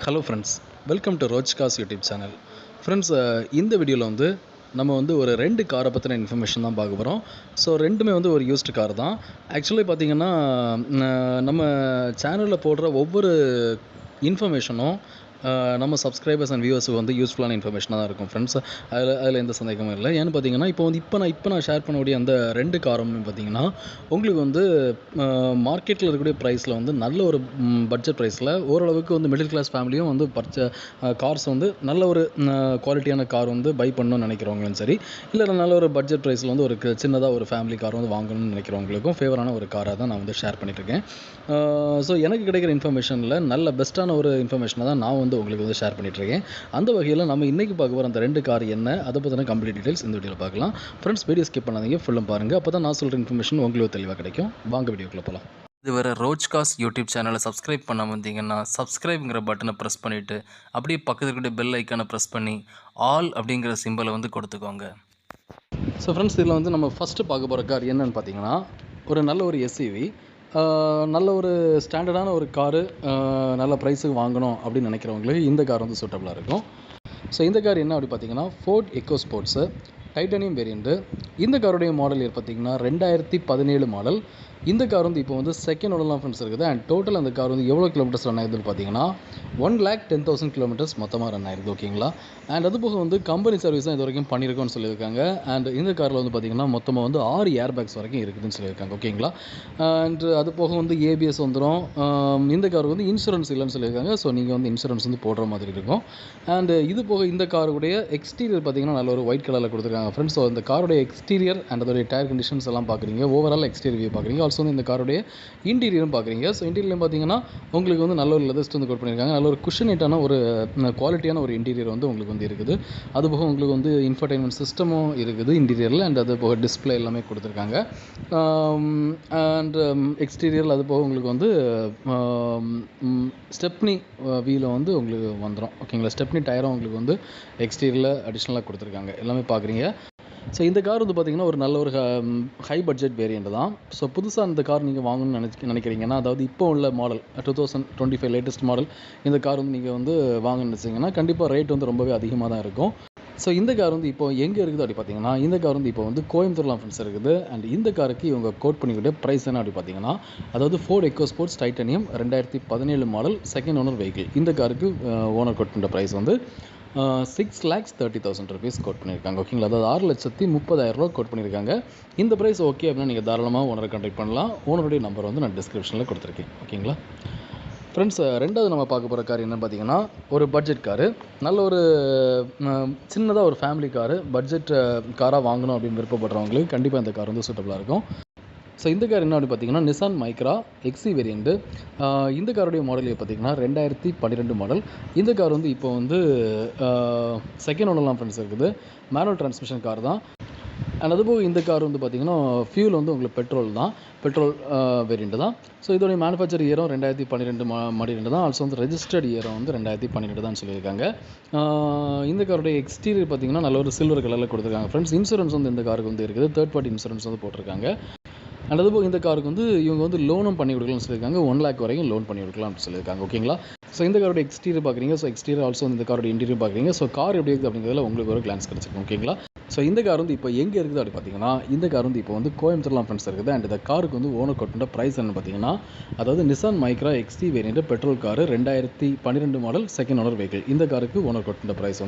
Hello friends, welcome to ரோஜ்காஸ் YouTube channel. Friends, இந்த வீடியோவில் நம்ம ஒரு 2 காரை பற்றின இன்ஃபர்மேஷன் தான் பார்க்க போகிறோம். ஸோ ரெண்டுமே ஒரு யூஸ்டு கார் தான். ஆக்சுவலி பார்த்தீங்கன்னா, நம்ம சேனலில் போடுற ஒவ்வொரு இன்ஃபர்மேஷனும் நம்ம சப்ஸ்கிரைபர்ஸ் அண்ட் வியூவர்ஸுக்கு யூஸ்ஃபுல்லான இன்ஃபர்மேஷனாக தான் இருக்கும் ஃப்ரெண்ட்ஸ். அதில் எந்த சந்தேகமும் இல்லை. ஏன்னு பார்த்தீங்கன்னா, இப்போ நான் ஷேர் பண்ணக்கூடிய அந்த 2 காரும் பார்த்தீங்கன்னா, உங்களுக்கு மார்க்கெட்டில் இருக்கக்கூடிய ப்ரைஸில் நல்ல ஒரு பட்ஜெட் ப்ரைஸில் ஓரளவுக்கு மிடில் கிளாஸ் ஃபேமிலியும் கார்ஸ் நல்ல ஒரு குவாலிட்டியான கார் பை பண்ணணும்னு நினைக்கிறவங்களும் சரி, இல்லை நல்ல ஒரு பட்ஜெட் ப்ரைஸில் ஒரு சின்னதாக ஒரு ஃபேமிலி கார் வாங்கணும்னு நினைக்கிறவங்களுக்கும் ஃபேவரான ஒரு காராக தான் நான் ஷேர் பண்ணிட்டுருக்கேன். ஸோ எனக்கு கிடைக்கிற இன்ஃபர்மேஷனில் நல்ல பெஸ்ட்டான ஒரு இன்ஃபர்மேஷனை தான் நான் உங்களுக்கு ஷேர் பண்ணிட்டுருக்கேன். அந்த வகையில் நம்ம இன்றைக்கி பார்க்க போகிற அந்த 2 கார் என்ன, அதை பற்றின கம்ப்ளீட் டீட்டெயில்ஸ் இந்த வீடியோவில் பார்க்கலாம். ஃப்ரெண்ட்ஸ், வீடியோ ஸ்கிப் பண்ணாதீங்க, ஃபுல்லும் பாருங்கள். அப்போ தான் நான் சொல்கிற இன்ஃபர்மேஷன் உங்களுக்கு தெளிவாக கிடைக்கும். வாங்க வீடியோக்குள்ளே போகலாம். இதுவரை ரோஜ்காஸ் யூடியூப் சேனலை சப்ஸ்கிரைப் பண்ண வந்தீங்கன்னா சப்ஸ்கிரைப்ங்கிற பட்டனை ப்ரெஸ் பண்ணிவிட்டு அப்படியே பக்கத்தில் இருக்கிற பெல் ஐக்கானை ப்ரெஸ் பண்ணி ஆல் அப்படிங்கிற சிம்பிளை கொடுத்துக்கோங்க. ஸோ ஃப்ரெண்ட்ஸ், இதில் நம்ம ஃபஸ்ட்டு பார்க்க போகிற கார் என்னன்னு பார்த்தீங்கன்னா, நல்ல ஒரு எஸ்யூவி, நல்ல ஒரு ஸ்டாண்டர்டான ஒரு காரு, நல்ல ப்ரைஸுக்கு வாங்கணும் அப்படின்னு நினைக்கிறவங்களுக்கு இந்த கார் சூட்டபுளாக இருக்கும். ஸோ இந்த கார் என்ன அப்படி பார்த்தீங்கன்னா, Ford Eco Sports Titanium variant. இந்த காருடைய மாடல் பார்த்தீங்கன்னா 2017 மாடல். இந்த கார் இப்போ செகண்ட் ஓனர்லாம் ஃப்ரெண்ட்ஸ் இருக்குது. அண்ட் டோட்டல் அந்த கார் எவ்வளோ கிலோமீட்டர்ஸ் ரன் ஆயிருதுன்னு பார்த்தீங்கன்னா 1,10,000 கிலோமீட்டர்ஸ் மொத்தமாக ரன் ஆயிருது. ஓகேங்களா. அண்ட் அது போக கம்பெனி சர்வீஸ் தான் இது வரைக்கும் பண்ணியிருக்கோன்னு சொல்லியிருக்காங்க. அண்ட் இந்த காரில் பார்த்தீங்கன்னா மொத்தமாக 6 ஏர் பேக்ஸ் வரைக்கும் இருக்குதுன்னு சொல்லியிருக்காங்க. ஓகேங்களா. அண்ட் அது போக ஏபிஎஸ் வந்துடும். இந்த காருக்கு இன்சூரன்ஸ் இல்லைன்னு சொல்லியிருக்காங்க. ஸோ நீங்கள் இன்சூரன்ஸ் போடுற மாதிரி இருக்கும். அண்ட் இது போக இந்த காருடைய எக்ஸ்டீரியர் பார்த்தீங்கன்னா நல்ல ஒரு ஒயிட் கலரில் கொடுத்துருக்காங்க ஃப்ரெண்ட்ஸ். ஸோ இந்த காருடைய எக்ஸ்டீரியர் அண்ட் அதோடைய டயர் கண்டிஷன்ஸ் எல்லாம் பார்க்குறீங்க. ஓவரால் எக்ஸ்டீரியர் வியூ பார்க்குறீங்க. ஆல்சோ இந்த காருடைய இன்டீரியரும் பார்க்குறீங்க. ஸோ இன்டீரியரும் பார்த்தீங்கன்னா உங்களுக்கு நல்ல ஒரு லெதர் ஸ்ட் கோட் பண்ணியிருக்காங்க. நல்ல ஒரு குஷனேட்டான ஒரு குவாலிட்டியான ஒரு இன்டீரியர் உங்களுக்கு இருக்குது. அதுபோக உங்களுக்கு இன்ஃபர்டைன்மெண்ட் சிஸ்டமும் இருக்குது இன்டீரியரில். அண்ட் அது போக டிஸ்பிளே எல்லாமே கொடுத்துருக்காங்க. அண்ட் எக்ஸ்டீரியரில் அது போக உங்களுக்கு ஸ்டெப்னி வீல உங்களுக்கு வந்துடும். ஓகேங்களா. ஸ்டெப்னி டயரும் உங்களுக்கு எக்ஸ்டீரியரில் அடிஷ்னலாக கொடுத்துருக்காங்க. எல்லாமே பார்க்குறீங்க. ஸோ இந்த கார் பார்த்தீங்கன்னா ஒரு நல்ல ஒரு ஹை பட்ஜெட் வேரியண்ட் தான். ஸோ புதுசாக இந்த கார் நீங்கள் வாங்கணும்னு நினைக்கிறீங்கன்னா, அதாவது இப்போ உள்ள மாடல் 2025 லேட்டஸ்ட் மாடல் இந்த கார் நீங்கள் வாங்கணும்னு நினச்சிங்கன்னா கண்டிப்பாக ரேட் ரொம்பவே அதிகமாக தான் இருக்கும். ஸோ இந்த கார் இப்போ எங்கே இருக்குது அப்படி பார்த்தீங்கன்னா, இந்த கார் இப்போ கோயம்புத்தூர்லாம் ஃப்ரெண்ட்ஸ் இருக்குது. அண்ட் இந்த காருக்கு இவங்க கோட் பண்ணிக்கிட்ட ப்ரைஸ் என்ன அப்படி பார்த்தீங்கன்னா, அதாவது Ford Eco Sports Titanium 2017 model second owner vehicle. இந்த காருக்கு ஓனர் கோட் பண்ணுற ப்ரைஸ் 6,30,000 ருபீஸ் கோட் பண்ணியிருக்காங்க. ஓகேங்களா. அதாவது 6,30,000 ரூபா கோட் பண்ணியிருக்காங்க. இந்த ப்ரைஸ் ஓகே அப்படின்னா நீங்கள் தாராளமாக ஓனரை கான்டாக்ட் பண்ணலாம். ஓனருடைய நம்பர் நான் டிஸ்கிரிப்ஷனில் கொடுத்துருக்கேன். ஓகேங்களா. ஃப்ரெண்ட்ஸ், ரெண்டாவது நம்ம பார்க்க போகிற கார் என்னென்னு பார்த்தீங்கன்னா, ஒரு பட்ஜெட் காரு, நல்ல ஒரு சின்னதாக ஒரு ஃபேமிலி காரு, பட்ஜெட் காராக வாங்கணும் அப்படின்னு விருப்பப்படுறவங்களுக்கு கண்டிப்பாக இந்த கார் சூட்டபுளாக இருக்கும். ஸோ இந்த கார் என்ன அப்படின்னு பார்த்தீங்கன்னா, நிசான் மைக்ரா எக்ஸி வேரியண்ட்டு. இந்த காருடைய மாடல் பார்த்தீங்கன்னா 2012 மாடல். இந்த கார் இப்போ செகண்ட் ஓனர்லாம் ஃப்ரெண்ட்ஸ் இருக்குது. மேனுவல் டிரான்ஸ்மிஷன் கார் தான். அண்ட் அதுபோக இந்த கார் பார்த்தீங்கன்னா ஃபியூல் உங்களுக்கு பெட்ரோல் வேரியண்ட்டு தான். ஸோ இதோடைய மேனுஃபேக்சர் இயரும் 2012 மாடல் தான். ஆல்சோ ரெஜிஸ்டர்ட் இயரும் 2012 தான் சொல்லியிருக்காங்க. இந்த காருடைய எக்ஸ்டீரியர் பார்த்தீங்கன்னா நல்ல ஒரு சில்வர் கலரில் கொடுத்துருக்காங்க ஃப்ரெண்ட்ஸ். இன்சூரன்ஸ் இந்த காருக்கு இருக்குது. தேர்ட் பார்ட்டி இன்சூரன்ஸ் போட்டிருக்காங்க. அண்ட் அதுபோக இந்த காருக்கு இவங்க லோனும் பண்ணி கொடுக்கலாம்னு சொல்லியிருக்காங்க. 1 lakh வரைக்கும் லோன் பண்ணி கொடுக்கலாம் அப்படின்னு சொல்லியிருக்காங்க. ஓகேங்களா. ஸோ இந்த காரோட எக்ஸ்டீரியர் பார்க்குறீங்க. ஸோ எக்ஸ்டீரியர் ஆல்சோ இந்த காரோட இன்டீரியர் பார்க்குறீங்க. ஸோ கார் எப்படி இருக்குது அப்படிங்கிறதுல உங்களுக்கு ஒரு கிளான்ஸ் கிடச்சிருக்கும். ஓகேங்களா. ஸோ இந்த கார் இப்போ எங்கே இருக்குது அப்படி பார்த்தீங்கன்னா, இந்த கார் இப்போ கோயம்புத்தூர்லாம் ஃப்ரெண்ட்ஸ் இருக்குது. அண்ட் இந்த காருக்கு ஓனர் கோட் பண்ணுற ப்ரைஸ் என்ன பார்த்தீங்கன்னா, அதாவது Nissan Micra XT variant petrol car 2012 model second owner vehicle. இந்த காருக்கு ஓனர் கோட் பண்ணுற ப்ரைஸ்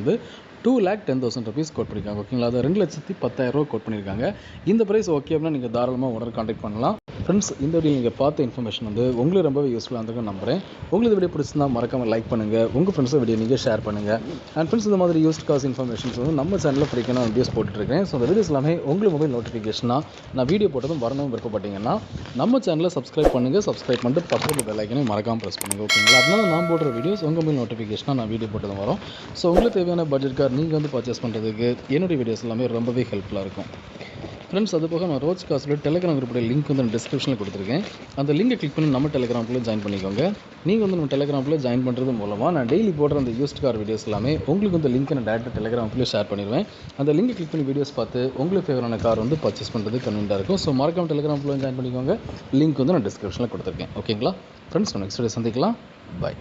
2,10,000 ருபீஸ் கோட் பண்ணியிருக்காங்க. ஓகேங்களா. அது 2,10,000 ரூபா கோட் பண்ணியிருக்காங்க. இந்த ப்ரைஸ் ஓகே அப்படின்னா நீங்கள் தாராளமாக ஓனர் கான்டாக்ட் பண்ணலாம். ஃப்ரெண்ட்ஸ், இந்த வீடியோ நீங்கள் பார்த்த இன்ஃபர்மேஷன் உங்களுக்கு ரொம்பவே யூஸ்ஃபுல்லாக இருந்திருக்குன்னு நம்புகிறேன். உங்களுக்கு வீடியோ பிடிச்சிருந்தா மறக்காமல் லைக் பண்ணுங்கள். உங்கள் ஃப்ரெண்ட்ஸை வீடியோ நீங்கள் ஷேர் பண்ணுங்கள். அண்ட் ஃப்ரெண்ட்ஸ், இந்த மாதிரி யூஸ்ட் காஸ் இன்ஃபர்மேஷன்ஸ் நம்ம சேனலில் ஃப்ரீக்கான வீடியோஸ் போட்டுருக்கேன். ஸோ அந்த வீடியோஸ் எல்லாமே உங்களுக்கு மொபைல் நோட்டிஃபிகேஷனாக நான் வீடியோ போட்டதும் வரணும் விருப்பப்பட்டீங்கன்னா நம்ம சேனலை சப்ஸ்கிரைப் பண்ணுங்கள். சப்ஸ்கிரைப் பண்ணிட்டு பக்கத்தில் பெல் ஐக்கனை மறக்காமல் ப்ரெஸ் பண்ணுங்கள். ஓகேங்களா. அதனால நான் போடுற வீடியோஸ் உங்கள் மொபைல் நோட்டிஃபிகேஷனாக நான் வீடியோ போட்டதும் வரும். ஸோ உங்களுக்கு தேவையான பட்ஜெட் கார் நீங்கள் பர்ச்சேஸ் பண்ணுறதுக்கு என்னுடைய வீடியோஸ் எல்லாமே ரொம்பவே ஹெல்ப்ஃபுல்லாக இருக்கும். ஃப்ரெண்ட்ஸ், அது போக நான் ரோஜ்காஸில் டெலிகிராம் குரூப்புடைய லிங்க் நான் டிஸ்கிரிப்ஷனில் கொடுத்துருக்கேன். அந்த லிங்கை கிளிக் பண்ணி நம்ம டெலிகிராம்குள்ளே ஜாயின் பண்ணிக்கோங்க. நீங்கள் நம்ம டெலிகிராம்குள்ளே ஜாயின் பண்ணுறது மூலமாக நான் டெய்லி போடுற அந்த யூஸ்ட் கார் வீடியோஸ் எல்லாமே உங்களுக்கு அந்த லிங்க்கை நான் டேரெக்டாக டெலிகிராம்குள்ளே ஷேர் பண்ணிடுவேன். அந்த லிங்கை கிளிக் பண்ணி வீடியோஸ் பார்த்து உங்களுக்கு ஃபேவரான கார் பர்ச்சேஸ் பண்ணுறது கன்வீனியாக இருக்கும். ஸோ மறக்காம டெலிகிராம்குள்ளே ஜாயின் பண்ணிக்கோங்க. லிங்க் நான் டிஸ்கிரிப்ஷனில் கொடுத்துருக்கேன். ஓகேங்களா. ஃப்ரெண்ட்ஸ், நெக்ஸ்ட் வீடியோ சந்திக்கலாம். பாய்.